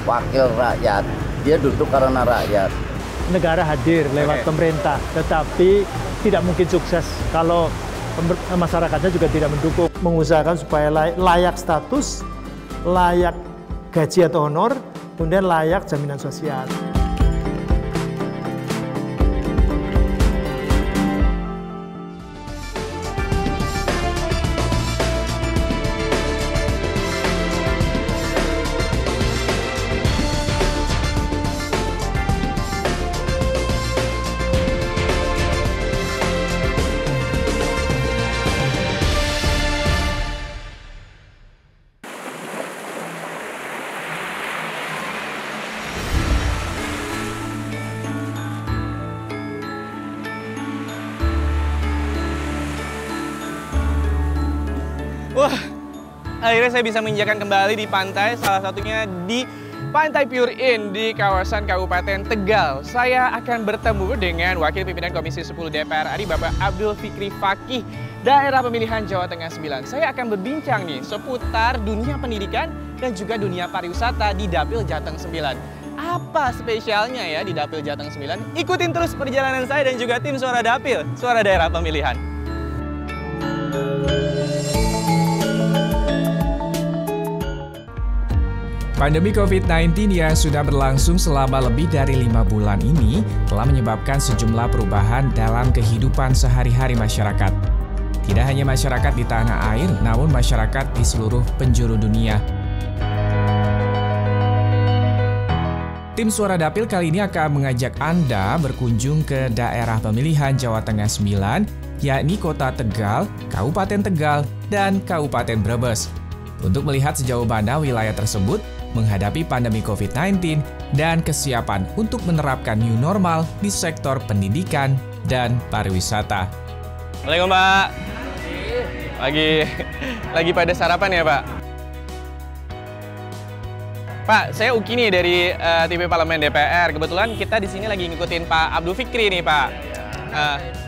wakil rakyat, dia duduk karena rakyat. Negara hadir lewat pemerintah, tetapi tidak mungkin sukses kalau masyarakatnya juga tidak mendukung. Mengusahakan supaya layak status, layak gaji atau honor, kemudian layak jaminan sosial. Wah, akhirnya saya bisa menginjakan kembali di pantai, salah satunya di Pantai Pure Inn di kawasan Kabupaten Tegal. Saya akan bertemu dengan Wakil Pimpinan Komisi 10 DPR RI, Bapak Abdul Fikri Fakih, daerah pemilihan Jawa Tengah 9. Saya akan berbincang nih seputar dunia pendidikan dan juga dunia pariwisata di Dapil Jateng 9. Apa spesialnya ya di Dapil Jateng 9? Ikutin terus perjalanan saya dan juga tim Suara Dapil, Suara Daerah Pemilihan. Pandemi COVID-19 yang sudah berlangsung selama lebih dari 5 bulan ini telah menyebabkan sejumlah perubahan dalam kehidupan sehari-hari masyarakat. Tidak hanya masyarakat di tanah air, namun masyarakat di seluruh penjuru dunia. Tim Suara Dapil kali ini akan mengajak Anda berkunjung ke daerah pemilihan Jawa Tengah 9, yakni Kota Tegal, Kabupaten Tegal, dan Kabupaten Brebes. Untuk melihat sejauh mana wilayah tersebut menghadapi pandemi COVID-19 dan kesiapan untuk menerapkan new normal di sektor pendidikan dan pariwisata. Assalamualaikum, Pak. Lagi pada sarapan ya, Pak? Pak, saya Uki nih dari TV Parlemen DPR. Kebetulan kita di sini lagi ngikutin Pak Abdul Fikri nih, Pak.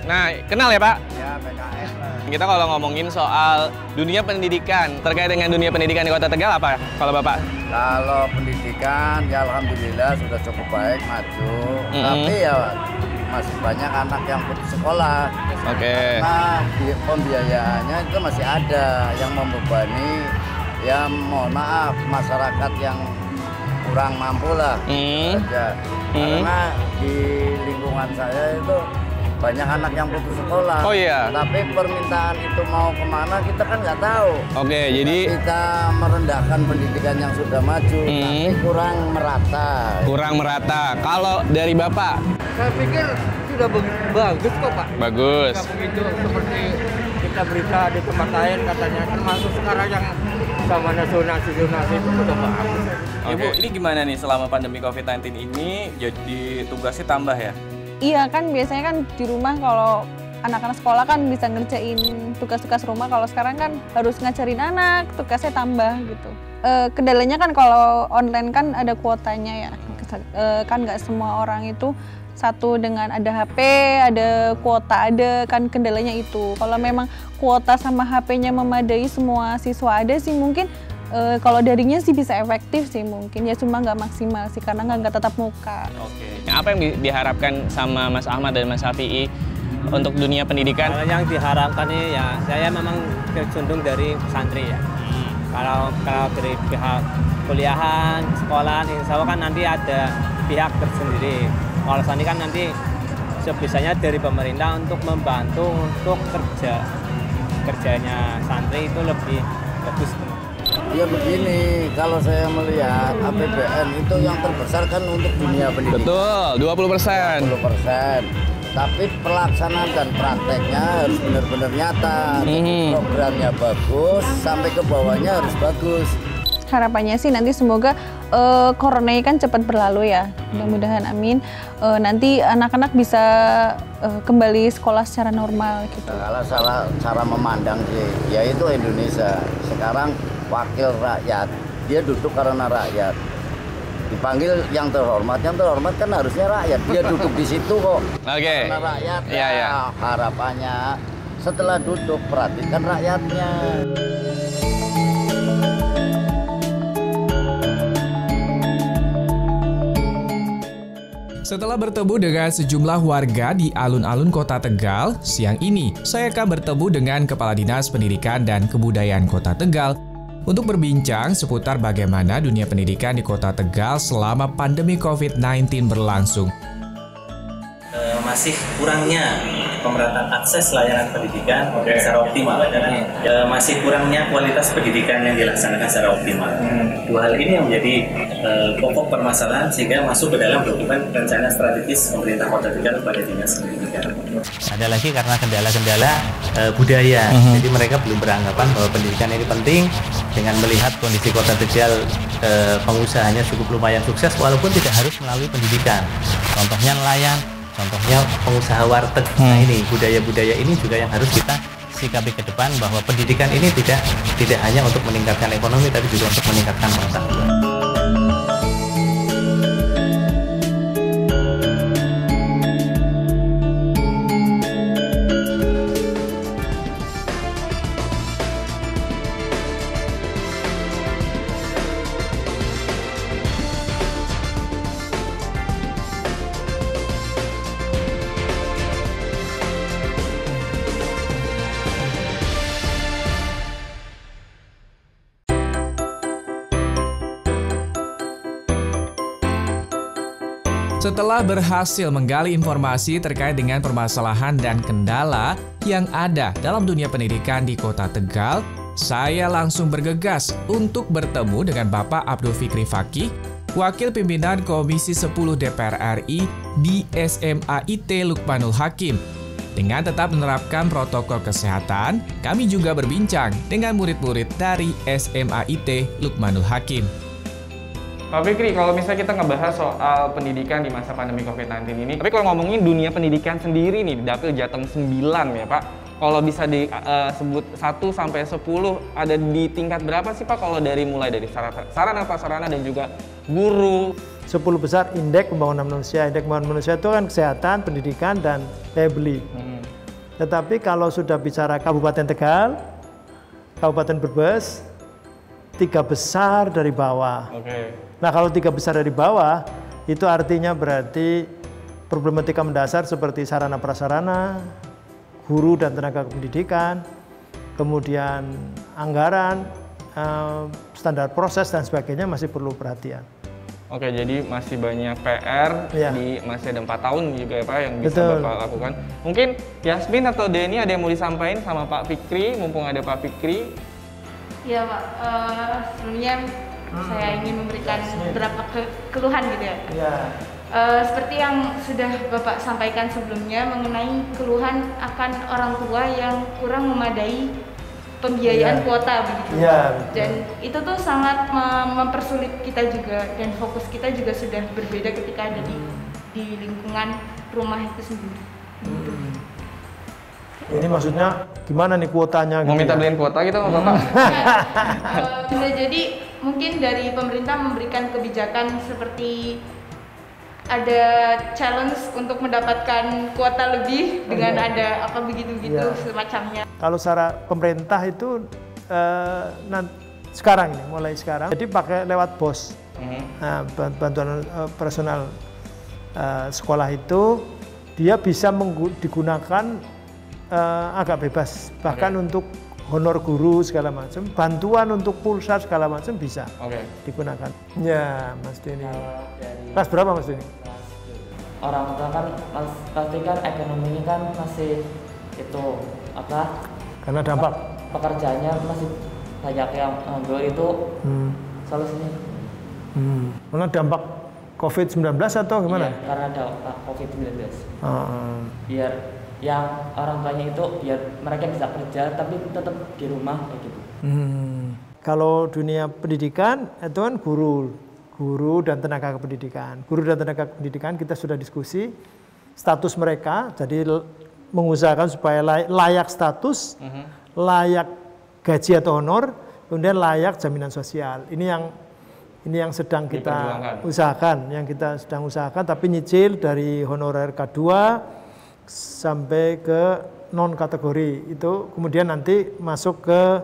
Nah, kenal ya, Pak? Ya, PKS lah. Kita kalau ngomongin soal dunia pendidikan, terkait dengan dunia pendidikan di Kota Tegal apa kalau Bapak? Kalau pendidikan, ya alhamdulillah sudah cukup baik, maju. Tapi ya masih banyak anak yang putus sekolah. Oke. Karena pembiayaannya itu masih ada yang membebani, ya mohon maaf, masyarakat yang kurang mampu lah. Karena di lingkungan saya itu banyak anak yang putus sekolah. Oh iya. Tapi permintaan itu mau kemana kita kan nggak tahu. Oke, jadi kita merendahkan pendidikan yang sudah maju, tapi kurang merata. kurang merata. Kalau dari Bapak? Saya pikir sudah bagus kok, Pak. Bagus. Nggak begitu seperti kita berita di tempat lain katanya, termasuk sekarang yang sama zonasi itu sudah bagus. Ibu, ini gimana nih selama pandemi COVID-19 ini jadi tugasnya tambah ya? Iya kan, biasanya kan di rumah kalau anak-anak sekolah kan bisa ngerjain tugas-tugas rumah. Kalau sekarang kan harus ngajarin anak, tugasnya tambah gitu. Kendalanya kan kalau online kan ada kuotanya ya. Kan nggak semua orang itu satu dengan ada HP, ada kuota, ada kan kendalanya itu. Kalau memang kuota sama HP-nya memadai, semua siswa ada sih mungkin kalau daringnya sih bisa efektif sih mungkin, ya cuma nggak maksimal sih karena nggak tetap muka. Oke. Apa yang diharapkan sama Mas Ahmad dan Mas Syafi'i untuk dunia pendidikan? Kalau yang diharapkan nih ya, saya memang tercundung dari santri ya. Kalau dari pihak kuliahan, sekolahan, insya Allah kan nanti ada pihak tersendiri. Kalau santri kan nanti sebisanya dari pemerintah untuk membantu untuk kerjanya santri itu lebih bagus. Ya begini, kalau saya melihat APBN itu yang terbesar kan untuk dunia pendidikan. Betul, 20%. 20%. Tapi pelaksanaan dan prakteknya harus benar-benar nyata. Programnya bagus, sampai ke bawahnya harus bagus. Harapannya sih nanti semoga corona ini kan cepat berlalu ya, mudah-mudahan amin. Nanti anak-anak bisa kembali sekolah secara normal gitu. Kalau cara memandang sih, yaitu Indonesia sekarang wakil rakyat, dia duduk karena rakyat. Dipanggil yang terhormat kan harusnya rakyat. Dia duduk di situ kok. Oke. Karena rakyat. Iya. Harapannya setelah duduk perhatikan rakyatnya. Setelah bertemu dengan sejumlah warga di alun-alun Kota Tegal, siang ini saya akan bertemu dengan Kepala Dinas Pendidikan dan Kebudayaan Kota Tegal untuk berbincang seputar bagaimana dunia pendidikan di Kota Tegal selama pandemi COVID-19 berlangsung. Masih kurangnya pemerataan akses layanan pendidikan secara optimal, masih kurangnya kualitas pendidikan yang dilaksanakan secara optimal. Dua hal ini yang menjadi pokok permasalahan sehingga masuk ke dalam dokumen rencana strategis pemerintah Kota Tegal kepada Dinas Pendidikan. Ada lagi karena kendala-kendala budaya, jadi mereka belum beranggapan bahwa pendidikan ini penting. Dengan melihat kondisi Kota Tegal, pengusahanya cukup lumayan sukses walaupun tidak harus melalui pendidikan. Contohnya nelayan, contohnya pengusaha warteg. Nah ini budaya-budaya ini juga yang harus kita sikapi ke depan, bahwa pendidikan ini tidak hanya untuk meningkatkan ekonomi tapi juga untuk meningkatkan pengetahuan. Setelah berhasil menggali informasi terkait dengan permasalahan dan kendala yang ada dalam dunia pendidikan di Kota Tegal, saya langsung bergegas untuk bertemu dengan Bapak Abdul Fikri Fakih, Wakil Pimpinan Komisi 10 DPR RI di SMA IT Lukmanul Hakim. Dengan tetap menerapkan protokol kesehatan, kami juga berbincang dengan murid-murid dari SMA IT Lukmanul Hakim. Pak Fikri, kalau misalnya kita ngebahas soal pendidikan di masa pandemi COVID-19 ini, tapi kalau ngomongin dunia pendidikan sendiri nih, di Dapil Jateng 9 ya Pak, kalau bisa disebut 1 sampai 10, ada di tingkat berapa sih Pak, kalau mulai dari sarana prasarana dan juga guru? 10 besar indeks pembangunan manusia. Indeks pembangunan manusia itu kan kesehatan, pendidikan, dan daya beli. Tetapi kalau sudah bicara Kabupaten Tegal, Kabupaten Brebes, 3 besar dari bawah. Nah, kalau 3 besar dari bawah, itu artinya berarti problematika mendasar seperti sarana prasarana, guru dan tenaga pendidikan, kemudian anggaran, standar proses dan sebagainya masih perlu perhatian. Oke, jadi masih banyak PR, masih ada 4 tahun juga ya Pak yang bisa Bapak lakukan. Mungkin Yasmin atau Denny ada yang mau disampaikan sama Pak Fikri, mumpung ada Pak Fikri? Ya Pak, sebelumnya saya ingin memberikan beberapa keluhan gitu ya. Seperti yang sudah Bapak sampaikan sebelumnya mengenai keluhan akan orang tua yang kurang memadai pembiayaan kuota begitu. Dan itu tuh sangat mempersulit kita juga, dan fokus kita juga sudah berbeda ketika ada di lingkungan rumah itu sendiri. Ini maksudnya gimana nih kuotanya? Mau minta beliin kuota gitu nggak Bapak? Bisa jadi mungkin dari pemerintah memberikan kebijakan seperti ada challenge untuk mendapatkan kuota lebih dengan ada apa begitu-begitu semacamnya. Kalau secara pemerintah itu sekarang ini, mulai sekarang, jadi pakai lewat BOS. Nah, bantuan personal sekolah itu dia bisa digunakan agak bebas, bahkan untuk honor guru segala macam, bantuan untuk pulsa segala macam bisa digunakan. Ya, Mas Denny. Kelas berapa Mas Denny? Orang tua kan pasti kan ekonominya kan masih itu apa? Karena dampak pekerjaannya masih banyak yang nganggur itu solusinya. Karena dampak COVID-19 atau gimana? Iya, karena dampak COVID-19. Biar yang orang tuanya itu biar mereka bisa kerja tapi tetap di rumah kayak gitu. Kalau dunia pendidikan itu kan guru dan tenaga pendidikan. Guru dan tenaga pendidikan kita sudah diskusi status mereka, jadi mengusahakan supaya layak status, layak gaji atau honor, kemudian layak jaminan sosial. Ini yang sedang kita usahakan, tapi nyicil dari honorer K2 sampai ke non kategori itu, kemudian nanti masuk ke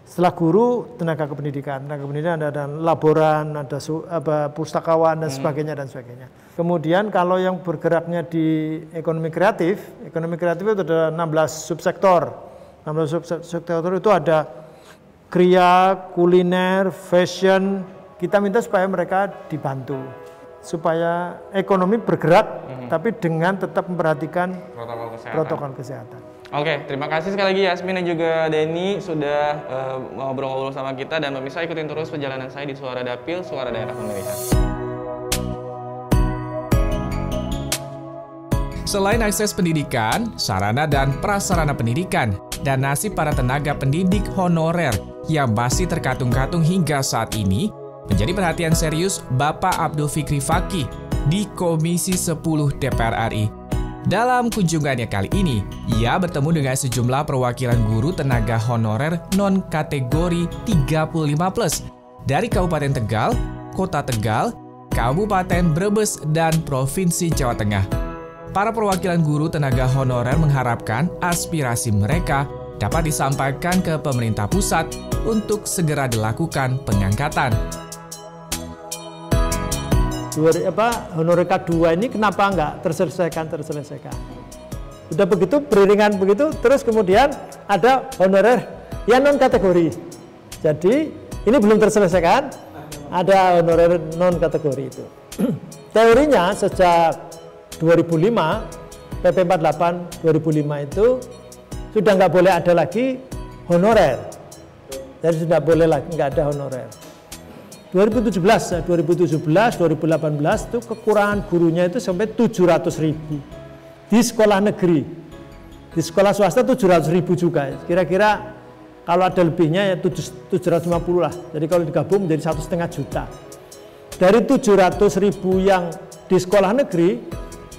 Setelah guru, tenaga kependidikan. Tenaga kependidikan ada laboran, ada pustakawan dan sebagainya dan sebagainya. Kemudian kalau yang bergeraknya di ekonomi kreatif itu ada 16 subsektor. 16 subsektor itu ada kria, kuliner, fashion. Kita minta supaya mereka dibantu supaya ekonomi bergerak tapi dengan tetap memperhatikan protokol kesehatan. Oke, terima kasih sekali lagi Yasmin dan juga Denny sudah ngobrol-ngobrol sama kita, dan pemirsa ikutin terus perjalanan saya di Suara Dapil, Suara Daerah Pemilihan. Selain akses pendidikan, sarana dan prasarana pendidikan, dan nasib para tenaga pendidik honorer yang masih terkatung-katung hingga saat ini, menjadi perhatian serius Bapak Abdul Fikri Fakih di Komisi 10 DPR RI. Dalam kunjungannya kali ini, ia bertemu dengan sejumlah perwakilan guru tenaga honorer non-kategori 35+ dari Kabupaten Tegal, Kota Tegal, Kabupaten Brebes, dan Provinsi Jawa Tengah. Para perwakilan guru tenaga honorer mengharapkan aspirasi mereka dapat disampaikan ke pemerintah pusat untuk segera dilakukan pengangkatan. Honorer K2 ini kenapa nggak terselesaikan? Udah begitu, beriringan begitu, terus kemudian ada honorer yang non kategori. Jadi ini belum terselesaikan, ada honorer non kategori itu. Teorinya sejak 2005, PP 48 2005 itu sudah nggak boleh ada lagi honorer. Jadi sudah boleh lagi nggak ada honorer. 2017, 2018 itu kekurangan gurunya itu sampai 700.000 di sekolah negeri. Di sekolah swasta 700.000 juga. Kira-kira kalau ada lebihnya ya 750 lah. Jadi kalau digabung menjadi 1,5 juta. Dari 700.000 yang di sekolah negeri,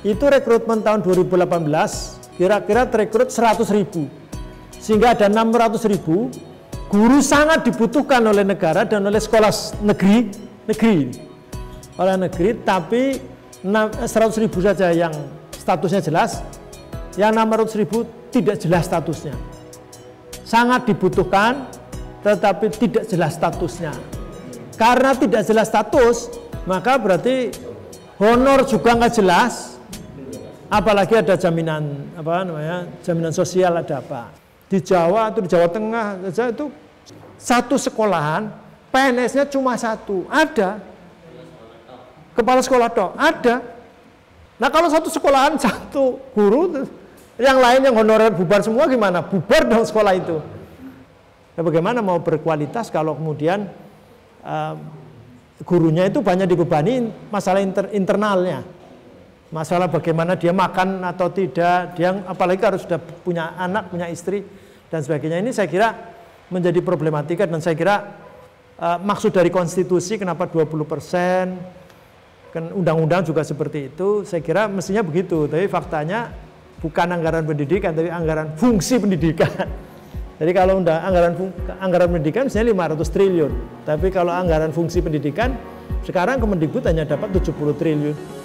itu rekrutmen tahun 2018 kira-kira terekrut 100.000. Sehingga ada 600.000 guru sangat dibutuhkan oleh negara dan oleh sekolah negeri, tapi 100.000 saja yang statusnya jelas, yang 600.000 tidak jelas statusnya. Sangat dibutuhkan, tetapi tidak jelas statusnya. Karena tidak jelas status, maka berarti honor juga nggak jelas, apalagi ada jaminan jaminan sosial ada apa. Di Jawa atau di Jawa Tengah saja itu satu sekolahan PNS-nya cuma satu, ada kepala sekolah toh, ada. Nah kalau satu sekolahan satu guru, yang lain yang honorer bubar semua gimana? Bubar dong sekolah itu. Nah, bagaimana mau berkualitas kalau kemudian gurunya itu banyak dibebani masalah internalnya. Masalah bagaimana dia makan atau tidak, dia apalagi harus sudah punya anak, punya istri, dan sebagainya. Ini saya kira menjadi problematika, dan saya kira maksud dari konstitusi kenapa 20%, kan undang-undang juga seperti itu, saya kira mestinya begitu. Tapi faktanya bukan anggaran pendidikan, tapi anggaran fungsi pendidikan. Jadi kalau anggaran pendidikan misalnya 500 triliun, tapi kalau anggaran fungsi pendidikan sekarang Kemendikbud hanya dapat 70 triliun.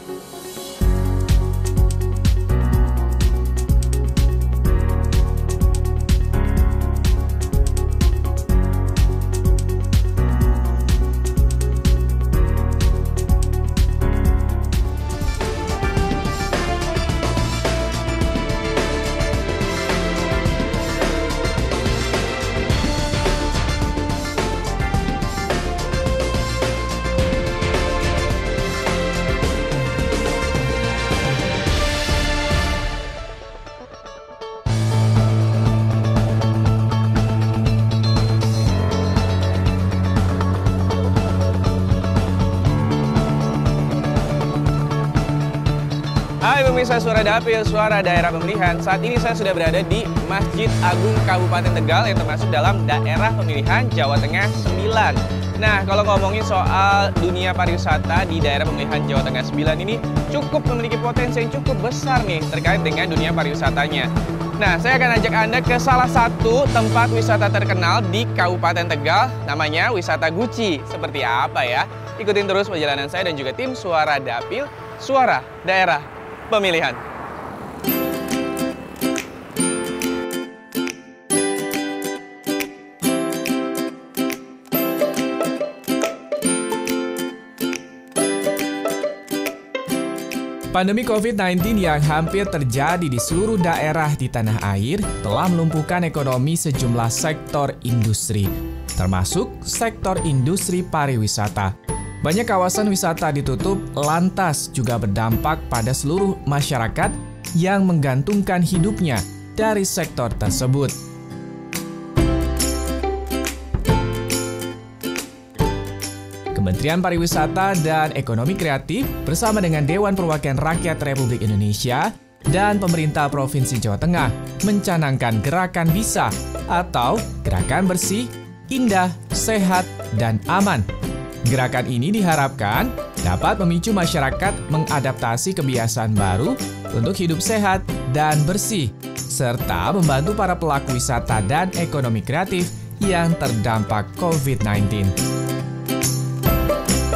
Hai pemirsa Suara Dapil, Suara Daerah Pemilihan. Saat ini saya sudah berada di Masjid Agung Kabupaten Tegal yang termasuk dalam daerah pemilihan Jawa Tengah 9. Nah, kalau ngomongin soal dunia pariwisata di daerah pemilihan Jawa Tengah 9 ini cukup memiliki potensi yang cukup besar nih terkait dengan dunia pariwisatanya. Nah, saya akan ajak Anda ke salah satu tempat wisata terkenal di Kabupaten Tegal, namanya Wisata Guci. Seperti apa ya? Ikutin terus perjalanan saya dan juga tim Suara Dapil, Suara Daerah Pemilihan. Pandemi COVID-19 yang hampir terjadi di seluruh daerah di tanah air telah melumpuhkan ekonomi sejumlah sektor industri, termasuk sektor industri pariwisata. Banyak kawasan wisata ditutup, lantas juga berdampak pada seluruh masyarakat yang menggantungkan hidupnya dari sektor tersebut. Kementerian Pariwisata dan Ekonomi Kreatif bersama dengan Dewan Perwakilan Rakyat Republik Indonesia dan pemerintah Provinsi Jawa Tengah mencanangkan Gerakan Bisa atau Gerakan Bersih, Indah, Sehat, dan Aman. Gerakan ini diharapkan dapat memicu masyarakat mengadaptasi kebiasaan baru untuk hidup sehat dan bersih, serta membantu para pelaku wisata dan ekonomi kreatif yang terdampak COVID-19.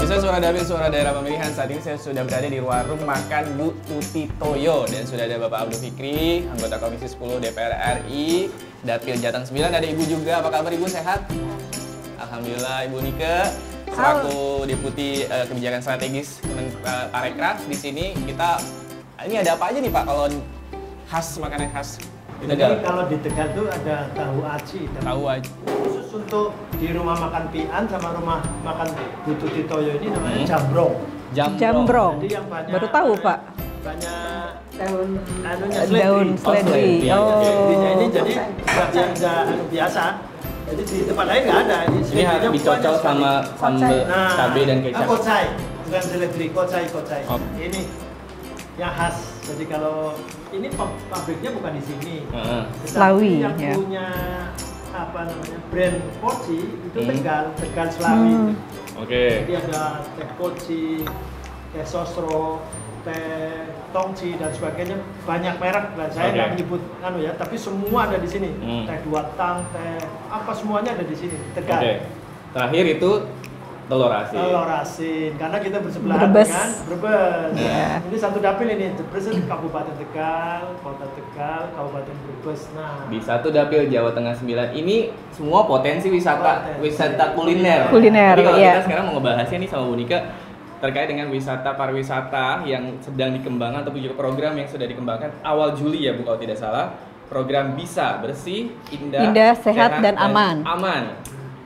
Saya Suara Dapil, Suara Daerah Pemilihan. Saat ini saya sudah berada di warung makan Bu Tuti Toyo. Dan sudah ada Bapak Abdul Fikri, anggota Komisi 10 DPR RI, Dapil Jateng 9. Ada Ibu juga. Apa kabar Ibu, sehat? Alhamdulillah. Ibu Nike, selaku Deputi Kebijakan Strategis Parekraf. Di sini kita, ini ada apa aja nih Pak kalau khas, makanan khas di Tegal? Jadi kalau di Tegal itu ada tahu aci. Tahu aci. Khusus untuk di rumah makan Pian sama rumah makan Bu Tuti Toyo ini namanya jambrong. Jambrong. Jadi yang banyak, baru tahu Pak. Banyak daun seledri. Ini jadi nggak biasa. Jadi di tempat lain nggak ada. Ini harus dicocol sama sambal cabai dan kecap. Kocai, bukan seledri, kocai. Ini yang khas. Jadi kalau ini pabriknya bukan di sini. Slawi. Yang punya apa namanya brand Koci itu Tegal Slawi. Oke. Jadi ada teh Koci, teh Sosro, teh Tongci dan sebagainya, banyak merek lah. Saya nggak menyebut tapi semua ada di sini. Teh Dua Tang, teh apa semuanya ada di sini. Tegal. Oke. Terakhir itu telur asin. Telur asin, karena kita bersebelahan dengan Brebes. Yeah. Ini satu dapil ini, Brebes Kabupaten Tegal, Kota Tegal, Kabupaten Brebes. Nah, di satu dapil Jawa Tengah 9 ini semua potensi wisata kuliner. Kuliner. Jadi kalau kita sekarang mau ngebahasnya nih sama Bu Nika terkait dengan wisata pariwisata yang sedang dikembangkan ataupun juga program yang sudah dikembangkan awal Juli ya Bu kalau tidak salah. Program Bisa, Bersih, Indah, sehat dan aman.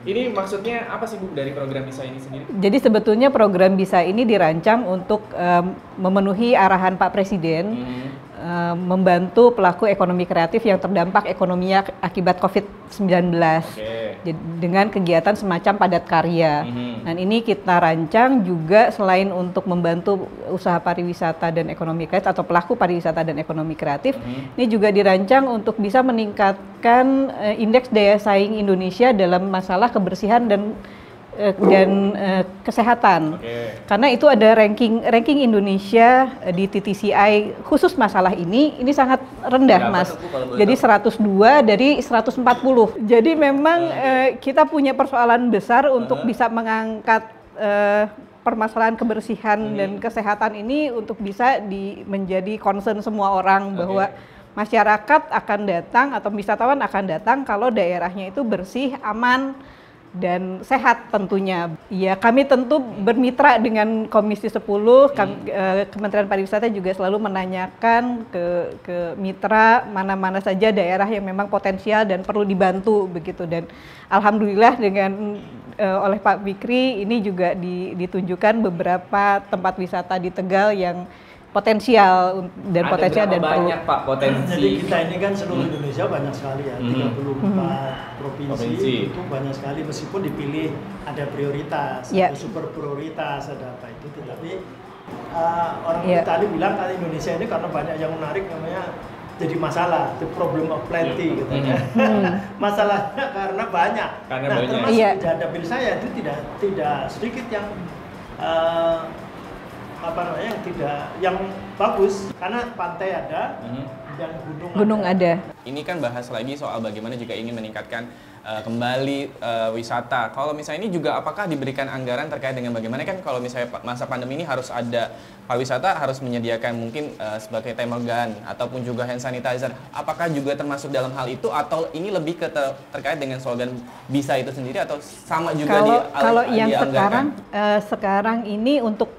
Ini maksudnya apa sih Bu dari program Bisa ini sendiri? Jadi sebetulnya program Bisa ini dirancang untuk memenuhi arahan Pak Presiden, membantu pelaku ekonomi kreatif yang terdampak ekonominya akibat COVID-19 dengan kegiatan semacam padat karya. Dan ini kita rancang juga selain untuk membantu usaha pariwisata dan ekonomi kreatif atau pelaku pariwisata dan ekonomi kreatif, ini juga dirancang untuk bisa meningkatkan indeks daya saing Indonesia dalam masalah kebersihan dan kesehatan. Karena itu ada ranking Indonesia di TTCI khusus masalah ini sangat rendah. Berapa, Mas. Jadi 102 dari 140. Jadi memang kita punya persoalan besar untuk bisa mengangkat permasalahan kebersihan dan kesehatan ini untuk bisa menjadi concern semua orang bahwa masyarakat akan datang atau wisatawan akan datang kalau daerahnya itu bersih, aman, dan sehat tentunya. Ya, kami tentu bermitra dengan Komisi 10, Kementerian Pariwisata juga selalu menanyakan ke mitra mana-mana saja daerah yang memang potensial dan perlu dibantu begitu. Dan alhamdulillah dengan oleh Pak Fikri ini juga ditunjukkan beberapa tempat wisata di Tegal yang potensial dan potensial dan banyak Pak potensi. Jadi kita ini kan seluruh Indonesia banyak sekali ya, 34 provinsi itu banyak sekali meskipun dipilih ada prioritas, ada super prioritas, ada apa itu, tetapi orang Itali bilang kali Indonesia ini karena banyak yang menarik namanya jadi masalah, the problem of plenty katanya. Masalahnya karena banyak. Termasuk di dapil saya itu tidak sedikit yang yang bagus karena pantai ada dan gunung ada. Ini kan bahas lagi soal bagaimana jika ingin meningkatkan kembali wisata. Kalau misalnya ini juga apakah diberikan anggaran terkait dengan bagaimana kan kalau misalnya masa pandemi ini harus ada pariwisata harus menyediakan mungkin sebagai thermal gun ataupun juga hand sanitizer. Apakah juga termasuk dalam hal itu atau ini lebih terkait dengan slogan Bisa itu sendiri atau sama juga kalau yang sekarang ini untuk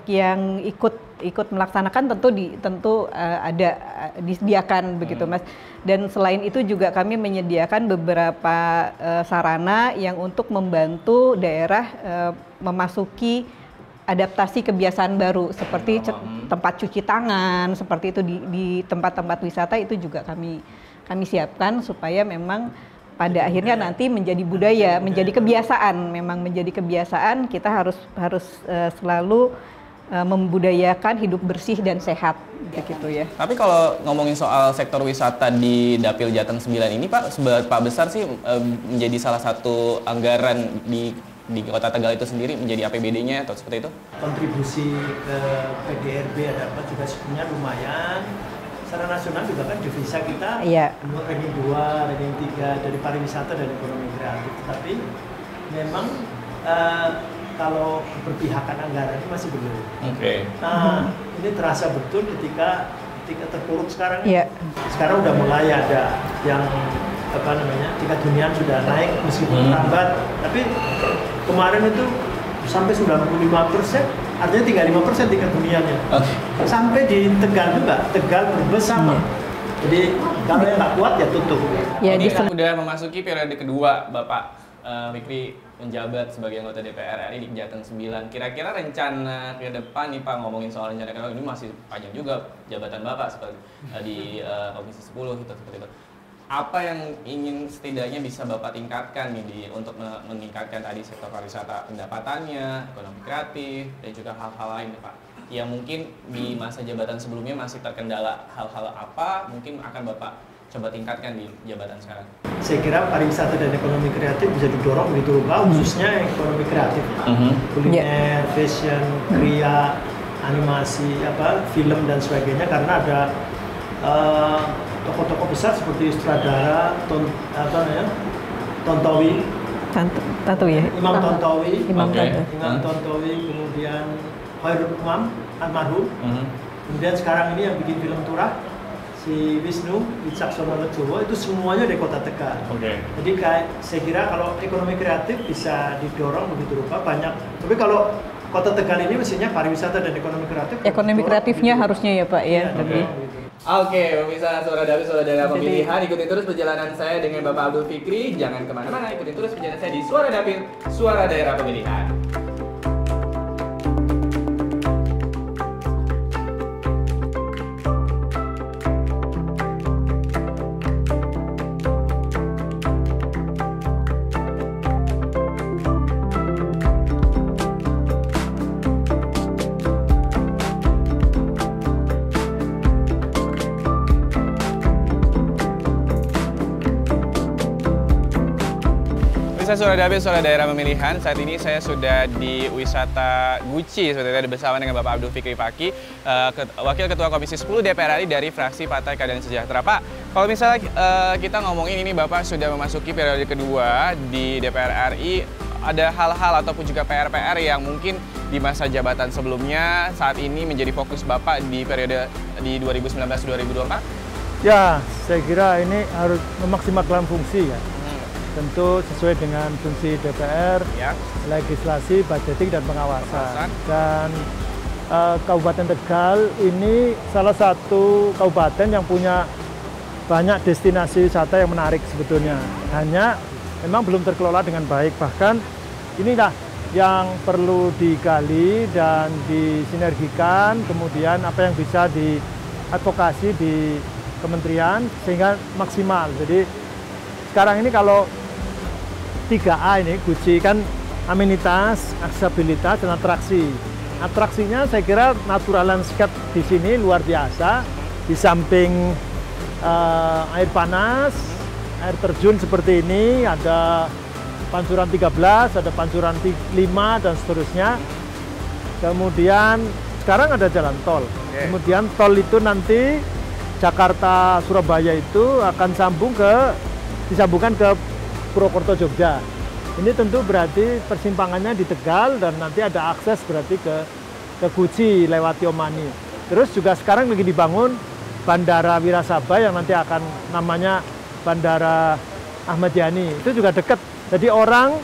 yang ikut ikut melaksanakan tentu ada disediakan begitu Mas. Dan selain itu juga kami menyediakan beberapa sarana yang untuk membantu daerah memasuki adaptasi kebiasaan baru seperti tempat cuci tangan seperti itu di tempat-tempat wisata itu juga kami siapkan supaya memang pada akhirnya nanti menjadi budaya, menjadi kebiasaan. Memang menjadi kebiasaan kita harus selalu membudayakan hidup bersih dan sehat gitu ya. Tapi kalau ngomongin soal sektor wisata di Dapil Jateng 9 ini Pak, seberapa besar sih menjadi salah satu anggaran di Kota Tegal itu sendiri menjadi APBD-nya atau seperti itu? Kontribusi ke PDRB ada juga sebenarnya lumayan. Secara nasional juga kan devisa kita ranking 2, ranking 3 dari pariwisata dan ekonomi kreatif. Tapi memang kalau keberpihakan anggaran ini masih belum. Nah, ini terasa betul ketika terpuruk sekarang. Sekarang udah mulai ada yang tingkat hunian sudah naik meskipun lambat. Tapi kemarin itu sampai 95%. Artinya tinggal 5% tingkat huniannya. Sampai di Tegal juga, Tegal Brebes sama. Jadi kalau yang nggak kuat ya tutup. Ini kan udah memasuki periode kedua Bapak Fikri menjabat sebagai anggota DPR RI di Jateng 9. Kira-kira rencana ke depan nih Pak, ngomongin soal rencana ke depan ini masih panjang juga jabatan Bapak seperti di Komisi 10 gitu seperti itu. Apa yang ingin setidaknya bisa Bapak tingkatkan nih untuk meningkatkan tadi sektor pariwisata pendapatannya, ekonomi kreatif, dan juga hal-hal lain Pak, yang mungkin di masa jabatan sebelumnya masih terkendala hal-hal apa mungkin akan Bapak coba tingkatkan di jabatan sekarang? Saya kira pariwisata dan ekonomi kreatif bisa didorong begitu rupa, khususnya ekonomi kreatif, kuliner, fashion, kriya, animasi, film dan sebagainya, karena ada tokoh-tokoh besar seperti sutradara, Tontowi, Imam Tontowi, kemudian Khairul Umam, almarhum, kemudian sekarang ini yang bikin film Turah, si Wisnu Wicaksono Lejowo, itu semuanya dari Kota Tegal. Jadi saya kira kalau ekonomi kreatif bisa didorong begitu rupa banyak. Tapi kalau Kota Tegal ini mestinya pariwisata dan ekonomi kreatif. Ekonomi kreatifnya harusnya ya Pak ya. Oke, pemirsa Suara Dapil, Suara Daerah Pemilihan, ikuti terus perjalanan saya dengan Bapak Abdul Fikri. Jangan kemana-mana, ikuti terus perjalanan saya di Suara Dapil, Suara Daerah Pemilihan. Suara Dapil, Suara Daerah Pemilihan. Saat ini saya sudah di wisata Guci, seperti tadi bersama dengan Bapak Abdul Fikri Paki, Wakil Ketua Komisi 10 DPR RI dari fraksi Partai Keadilan Sejahtera. Pak, kalau misalnya kita ngomongin ini Bapak sudah memasuki periode kedua di DPR RI, ada hal-hal ataupun juga PR-PR yang mungkin di masa jabatan sebelumnya saat ini menjadi fokus Bapak di periode di 2019-2024? Ya, saya kira ini harus memaksimalkan fungsi ya. Tentu sesuai dengan fungsi DPR, legislasi, budgeting, dan pengawasan. Dan Kabupaten Tegal ini salah satu kabupaten yang punya banyak destinasi wisata yang menarik sebetulnya. Hanya memang belum terkelola dengan baik. Bahkan inilah yang perlu digali dan disinergikan, kemudian apa yang bisa diadvokasi di kementerian sehingga maksimal. Jadi sekarang ini kalau 3A ini, Guci kan amenitas, aksesibilitas, dan atraksi. Atraksinya saya kira natural landscape di sini luar biasa. Di samping air panas, air terjun seperti ini, ada pancuran 13, ada pancuran 5, dan seterusnya. Kemudian sekarang ada jalan tol. Kemudian tol itu nanti Jakarta Surabaya itu akan disambungkan ke Purwokerto Jogja. Ini tentu berarti persimpangannya di Tegal dan nanti ada akses berarti ke Guci lewat Omani. Terus juga sekarang lagi dibangun Bandara Wirasaba yang nanti akan namanya Bandara Ahmad Yani. Itu juga dekat. Jadi orang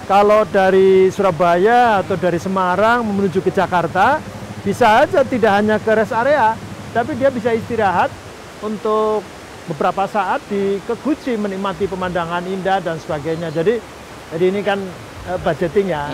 kalau dari Surabaya atau dari Semarang menuju ke Jakarta bisa aja tidak hanya ke rest area, tapi dia bisa istirahat untuk beberapa saat ke Guci menikmati pemandangan indah dan sebagainya. Jadi ini kan budgeting ya,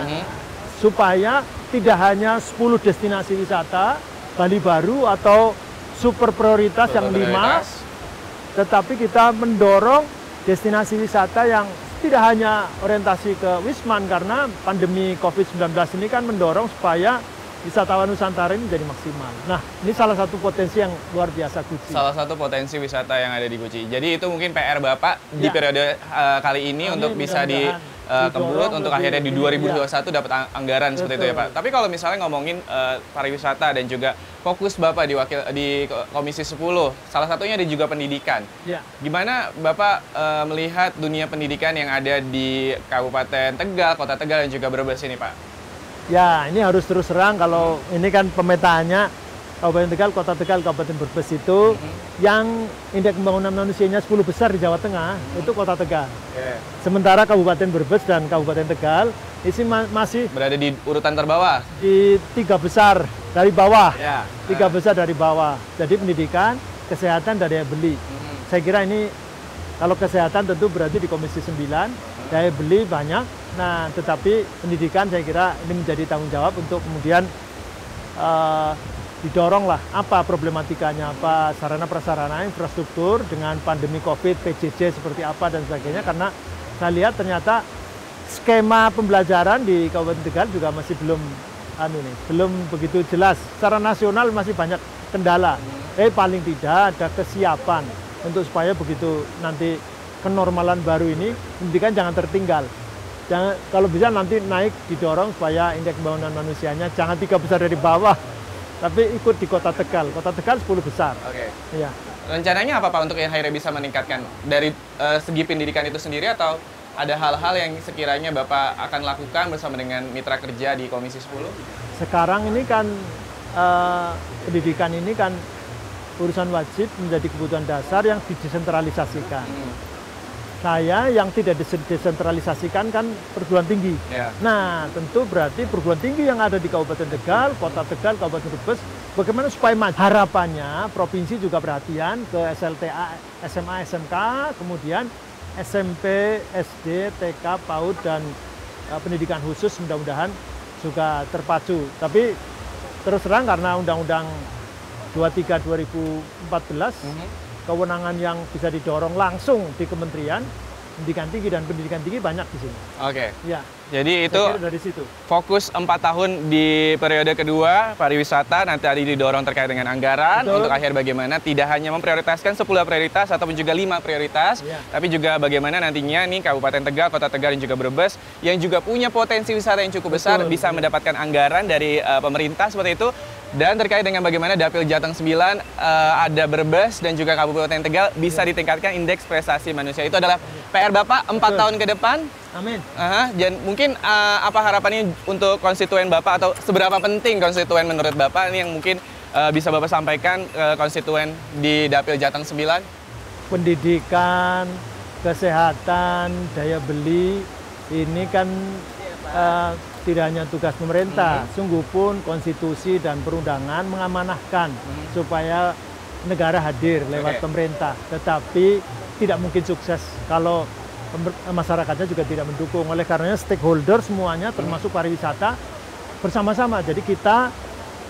supaya tidak hanya 10 destinasi wisata Bali baru atau super prioritas yang 5, tetapi kita mendorong destinasi wisata yang tidak hanya orientasi ke Wisman, karena pandemi COVID-19 ini kan mendorong supaya wisatawan Nusantara ini menjadi maksimal. Nah, ini salah satu potensi yang luar biasa Guci. Salah satu potensi wisata yang ada di Guci. Jadi itu mungkin PR Bapak di periode kali ini untuk bisa dikebut untuk akhirnya di 2021 dapat anggaran seperti itu ya Pak. Tapi kalau misalnya ngomongin pariwisata dan juga fokus Bapak di Komisi 10, salah satunya ada juga pendidikan. Ya. Gimana Bapak melihat dunia pendidikan yang ada di Kabupaten Tegal, Kota Tegal dan juga Brebes ini Pak? Ya, ini harus terus terang, kalau ini kan pemetaannya Kabupaten Tegal, Kota Tegal, Kabupaten Brebes itu yang indeks pembangunan manusianya 10 besar di Jawa Tengah, itu Kota Tegal. Sementara Kabupaten Brebes dan Kabupaten Tegal ini masih berada di urutan terbawah. Di 3 besar dari bawah. 3 besar dari bawah. Jadi pendidikan, kesehatan, dan daya beli. Saya kira ini kalau kesehatan tentu berarti di Komisi 9, daya beli banyak. Nah, tetapi pendidikan saya kira ini menjadi tanggung jawab untuk kemudian didorong lah apa problematikanya, apa sarana-prasarana infrastruktur dengan pandemi COVID, PJJ seperti apa dan sebagainya, karena saya lihat ternyata skema pembelajaran di Kabupaten Tegal juga masih belum begitu jelas. Secara nasional masih banyak kendala. Paling tidak ada kesiapan untuk supaya begitu nanti kenormalan baru ini pendidikan jangan tertinggal. Kalau bisa nanti naik, didorong supaya indeks pembangunan manusianya jangan 3 besar dari bawah, tapi ikut di Kota Tegal. Kota Tegal 10 besar. Oke. Iya. Rencananya apa Pak untuk yang akhirnya bisa meningkatkan dari segi pendidikan itu sendiri, atau ada hal-hal yang sekiranya Bapak akan lakukan bersama dengan mitra kerja di Komisi 10? Sekarang ini kan pendidikan ini kan urusan wajib menjadi kebutuhan dasar yang didesentralisasikan. Saya yang tidak didesentralisasikan kan perguruan tinggi. Nah, tentu berarti perguruan tinggi yang ada di Kabupaten Tegal, Kota Tegal, Kabupaten Brebes, bagaimana supaya maju. Harapannya provinsi juga perhatian ke SLTA, SMA, SMK, kemudian SMP, SD, TK, PAUD, dan pendidikan khusus mudah-mudahan juga terpacu. Tapi terus terang karena Undang-Undang 23 2014, kewenangan yang bisa didorong langsung di Kementerian Pendidikan Tinggi dan Pendidikan Tinggi banyak di sini. Oke. Ya. Jadi itu dari situ. Fokus 4 tahun di periode kedua pariwisata nanti tadi didorong terkait dengan anggaran. Betul. Untuk akhir bagaimana tidak hanya memprioritaskan 10 prioritas ataupun juga 5 prioritas, tapi juga bagaimana nantinya nih Kabupaten Tegal, Kota Tegal dan juga Brebes yang juga punya potensi wisata yang cukup besar bisa mendapatkan anggaran dari pemerintah seperti itu. Dan terkait dengan bagaimana Dapil Jateng 9 ada Brebes dan juga Kabupaten Tegal bisa ditingkatkan indeks prestasi manusia. Itu adalah PR Bapak 4 tahun ke depan. Amin. Dan mungkin apa harapannya untuk konstituen Bapak, atau seberapa penting konstituen menurut Bapak ini yang mungkin bisa Bapak sampaikan ke konstituen di Dapil Jateng 9? Pendidikan, kesehatan, daya beli ini kan tidak hanya tugas pemerintah, sungguh pun konstitusi dan perundangan mengamanahkan supaya negara hadir lewat pemerintah, tetapi tidak mungkin sukses kalau masyarakatnya juga tidak mendukung. Oleh karenanya stakeholder semuanya termasuk pariwisata bersama-sama. Jadi kita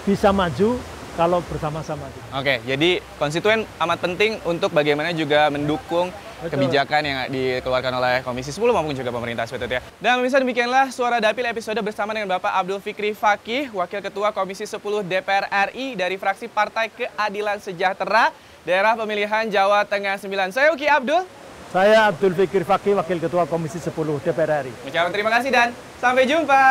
bisa maju kalau bersama-sama. Oke, jadi konstituen amat penting untuk bagaimana juga mendukung kebijakan yang dikeluarkan oleh Komisi 10 maupun juga pemerintah seperti itu ya. Dan pemirsa, demikianlah Suara Dapil episode bersama dengan Bapak Abdul Fikri Fakih, Wakil Ketua Komisi 10 DPR RI dari fraksi Partai Keadilan Sejahtera, daerah pemilihan Jawa Tengah 9. Saya Uki Abdul. Saya Abdul Fikri Fakih, Wakil Ketua Komisi 10 DPR RI. Ucapkan terima kasih dan sampai jumpa.